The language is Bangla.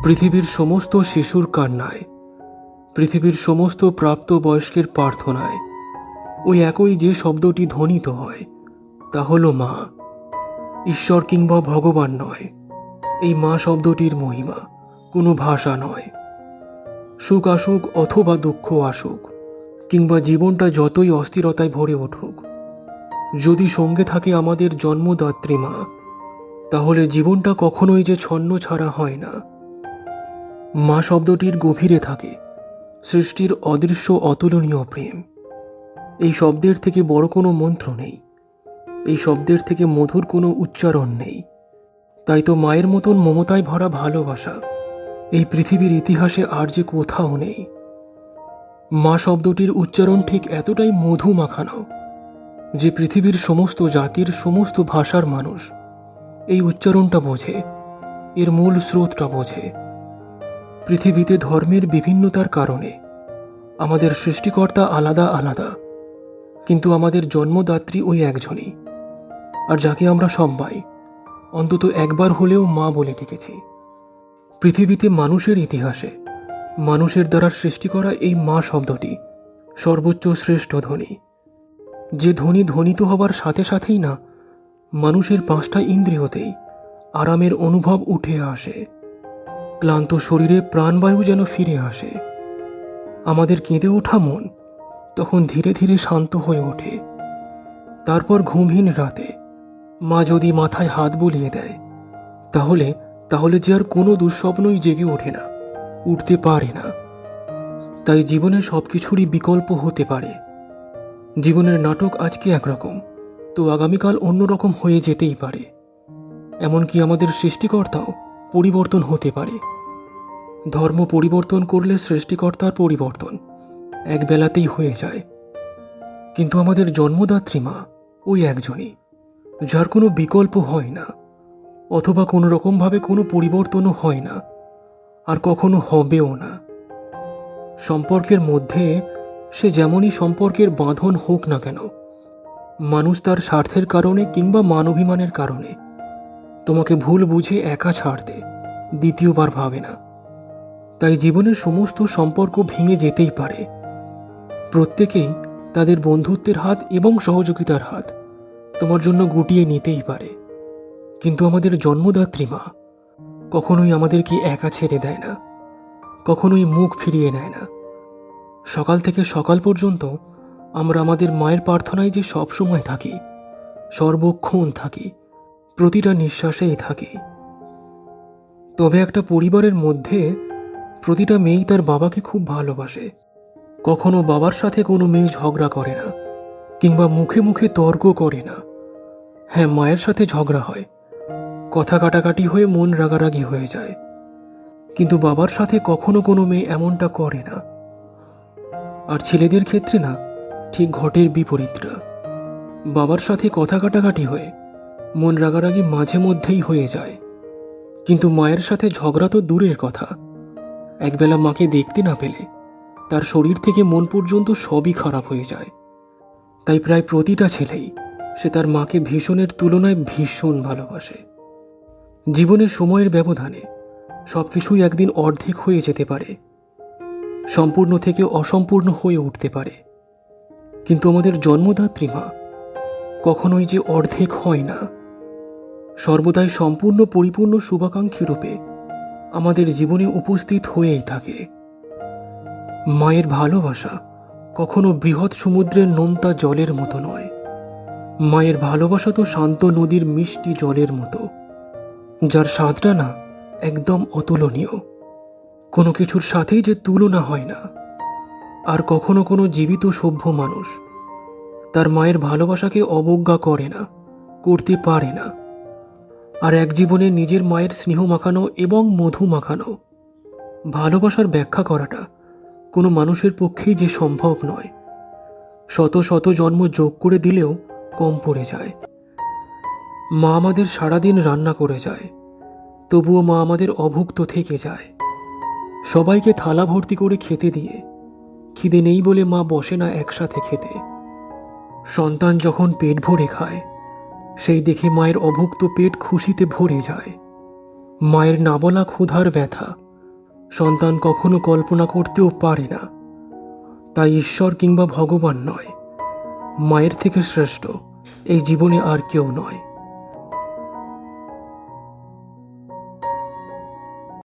পৃথিবীর সমস্ত শিশুর কান্নায়, পৃথিবীর সমস্ত প্রাপ্তবয়স্কের প্রার্থনায় ওই একই যে শব্দটি ধ্বনিত হয় তা হল মা। ঈশ্বর কিংবা ভগবান নয়, এই মা শব্দটির মহিমা কোনো ভাষা নয়। সুখ আসুক অথবা দুঃখ আসুক, কিংবা জীবনটা যতই অস্থিরতায় ভরে উঠুক, যদি সঙ্গে থাকে আমাদের জন্মদাত্রী মা, তাহলে জীবনটা কখনোই যে ছন্ন ছাড়া হয় না। মা শব্দটির গভীরে থাকে সৃষ্টির অদৃশ্য অতুলনীয় প্রেম। এই শব্দের থেকে বড় কোনো মন্ত্র নেই, এই শব্দের থেকে মধুর কোনো উচ্চারণ নেই। তাই তো মায়ের মতন মমতায় ভরা ভালোবাসা এই পৃথিবীর ইতিহাসে আর যে কোথাও নেই। মা শব্দটির উচ্চারণ ঠিক এতটাই মধু মাখানো যে পৃথিবীর সমস্ত জাতির সমস্ত ভাষার মানুষ এই উচ্চারণটা বোঝে, এর মূল স্রোতটা বোঝে। পৃথিবীতে ধর্মের বিভিন্নতার কারণে আমাদের সৃষ্টিকর্তা আলাদা আলাদা, কিন্তু আমাদের জন্মদাত্রী ওই একজনই, আর যাকে আমরা সবাই অন্তত একবার হলেও মা বলে ডেকেছি। পৃথিবীতে মানুষের ইতিহাসে মানুষের দ্বারা সৃষ্টি করা এই মা শব্দটি সর্বোচ্চ শ্রেষ্ঠ ধ্বনি, যে ধ্বনি ধ্বনিত হবার সাথে সাথেই না মানুষের 5টা ইন্দ্রিয়তেই আরামের অনুভব উঠে আসে। ক্লান্ত শরীরে প্রাণবায়ু যেন ফিরে আসে। আমাদের কেঁদে ওঠা মন তখন ধীরে ধীরে শান্ত হয়ে ওঠে। তারপর ঘুমহীন রাতে মা যদি মাথায় হাত বুলিয়ে দেয়, তাহলে তাহলে যে আর কোনো দুঃস্বপ্নই জেগে ওঠে না, উঠতে পারে না। তাই জীবনে সবকিছুরই বিকল্প হতে পারে। জীবনের নাটক আজকে একরকম, তো আগামীকাল অন্যরকম হয়ে যেতেই পারে। এমনকি আমাদের সৃষ্টিকর্তাও পরিবর্তন হতে পারে। ধর্ম পরিবর্তন করলে সৃষ্টিকর্তার পরিবর্তন এক বেলাতেই হয়ে যায়। কিন্তু আমাদের জন্মদাত্রী মা ওই একজনই, যার কোনো বিকল্প হয় না, অথবা কোনো রকমভাবে কোনো পরিবর্তনও হয় না, আর কখনো হবেও না। সম্পর্কের মধ্যে সে যেমনই সম্পর্কের বাঁধন হোক না কেন, মানুষ তার স্বার্থের কারণে কিংবা মানবিমানের কারণে তোমাকে ভুল বুঝে একা ছাড়তে দ্বিতীয়বার ভাবে না। তাই জীবনের সমস্ত সম্পর্ক ভেঙে যেতেই পারে। প্রত্যেকেই তাদের বন্ধুত্বের হাত এবং সহযোগিতার হাত তোমার জন্য গুটিয়ে নিতেই পারে, কিন্তু আমাদের জন্মদাত্রী মা কখনোই আমাদেরকে একা ছেড়ে দেয় না, কখনোই মুখ ফিরিয়ে নেয় না। সকাল থেকে সকাল পর্যন্ত আমরা আমাদের মায়ের প্রার্থনায় যে সবসময় থাকি, সর্বক্ষণ থাকি, প্রতিটা নিঃশ্বাসেই থাকি। তবে একটা পরিবারের মধ্যে প্রতিটা মেয়েই তার বাবাকে খুব ভালোবাসে। কখনো বাবার সাথে কোনো মেয়ে ঝগড়া করে না, কিংবা মুখে মুখে তর্ক করে না। হ্যাঁ, মায়ের সাথে ঝগড়া হয়, কথা কাটাকাটি হয়ে মন রাগারাগি হয়ে যায়, কিন্তু বাবার সাথে কখনো কোনো মেয়ে এমনটা করে না। আর ছেলেদের ক্ষেত্রে না, ঠিক ঘটের বিপরীতটা। বাবার সাথে কথা কাটাকাটি হয়ে মন রাগারাগি মাঝে মধ্যেই হয়ে যায়, কিন্তু মায়ের সাথে ঝগড়া তো দূরের কথা, একবেলা মাকে দেখতে না পেলে তার শরীর থেকে মন পর্যন্ত সবই খারাপ হয়ে যায়। তাই প্রায় প্রতিটা ছেলেই সে তার মাকে ভীষণের তুলনায় ভীষণ ভালোবাসে। জীবনের সময়ের ব্যবধানে সবকিছুই একদিন অর্ধেক হয়ে যেতে পারে, সম্পূর্ণ থেকে অসম্পূর্ণ হয়ে উঠতে পারে, কিন্তু আমাদের জন্মদাত্রী মা কখনোই যে অর্ধেক হয় না, সর্বদাই সম্পূর্ণ পরিপূর্ণ শুভাকাঙ্ক্ষী রূপে আমাদের জীবনে উপস্থিত হয়েই থাকে। মায়ের ভালোবাসা কখনো বৃহৎ সমুদ্রের নোনতা জলের মতো নয়। মায়ের ভালোবাসা তো শান্ত নদীর মিষ্টি জলের মতো, যার স্বাদটা না একদম অতুলনীয়, কোনো কিছুর সাথেই যে তুলনা হয় না। আর কখনো কোনো জীবিত সভ্য মানুষ তার মায়ের ভালোবাসাকে অবজ্ঞা করে না, করতে পারে না। আর এক জীবনে নিজের মায়ের স্নেহ মাখানো এবং মধু মাখানো ভালোবাসার ব্যাখ্যা করাটা কোনো মানুষের পক্ষেই যে সম্ভব নয়। শত শত জন্ম যোগ করে দিলেও কম পড়ে যায়। মা আমাদের সারাদিন রান্না করে যায়, তবুও মা আমাদের অভুক্ত থেকে যায়। সবাইকে থালা ভর্তি করে খেতে দিয়ে খিদে নেই বলে মা বসে না একসাথে খেতে। সন্তান যখন পেট ভরে খায়, সেই দেখে মায়ের অভুক্ত পেট খুশিতে ভরে যায়। মায়ের না বলা ক্ষুধার ব্যথা সন্তান কখনো কল্পনা করতেও পারে না। তাই ঈশ্বর কিংবা ভগবান নয়, মায়ের থেকে শ্রেষ্ঠ এই জীবনে আর কেউ নয়।